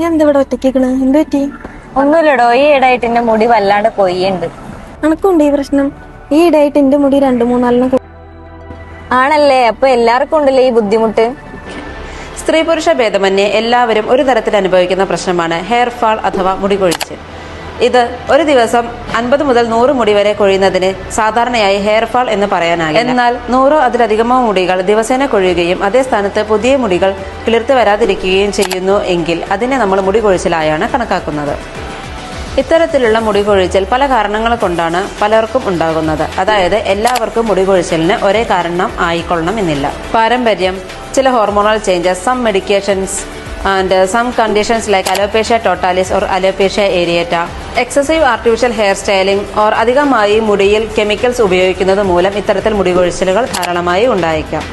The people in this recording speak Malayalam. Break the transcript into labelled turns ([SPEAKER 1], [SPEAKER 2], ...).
[SPEAKER 1] ഞാൻ എന്താ ഇവിടെ ഒറ്റയ്ക്കണ്? എന്ത് പറ്റി?
[SPEAKER 2] ഒന്നുമില്ലടോ, ഈ ഇടായിട്ട് എന്റെ മുടി വല്ലാണ്ട് കൊയ്യുണ്ട്.
[SPEAKER 1] എനക്കുണ്ട് ഈ പ്രശ്നം. ഈ ഇടായിട്ട് എന്റെ മുടി 2-3
[SPEAKER 2] ആണല്ലേ? അപ്പൊ എല്ലാവർക്കും ഉണ്ടല്ലേ ഈ ബുദ്ധിമുട്ട്?
[SPEAKER 3] സ്ത്രീ പുരുഷ ഭേദമന്യേ എല്ലാവരും ഒരു തരത്തിൽ അനുഭവിക്കുന്ന പ്രശ്നമാണ് ഹെയർ ഫാൾ അഥവാ മുടി കൊഴിച്ചിൽ. ഇത് ഒരു ദിവസം 50 മുതൽ 100 മുടി വരെ കൊഴിയുന്നതിന് സാധാരണയായി ഹെയർ ഫാൾ എന്ന് പറയാനാകില്ല. എന്നാൽ 100 അതിലധികമോ മുടികൾ ദിവസേന കൊഴിയുകയും അതേ സ്ഥാനത്ത് പുതിയ മുടികൾ കിളിർത്ത് വരാതിരിക്കുകയും ചെയ്യുന്നു എങ്കിൽ അതിനെ നമ്മൾ മുടി കൊഴിച്ചിലായാണ് കണക്കാക്കുന്നത്. ഇത്തരത്തിലുള്ള മുടി കൊഴിച്ചിൽ പല കാരണങ്ങൾ കൊണ്ടാണ് പലർക്കും ഉണ്ടാകുന്നത്. അതായത് എല്ലാവർക്കും മുടി കൊഴിച്ചിലിന് ഒരേ കാരണം ആയിക്കൊള്ളണം എന്നില്ല. പാരമ്പര്യം, ചില hormonal changes, some medications and some conditions like alopecia totalis or alopecia areata, excessive artificial hair styling or അധികമായി മുടിയിൽ കെമിക്കൽസ് ഉപയോഗിക്കുന്നത് മൂലം ഇത്തരത്തിൽ മുടി കൊഴിച്ചിലുകൾ ധാരാളമായി ഉണ്ടായേക്കാം.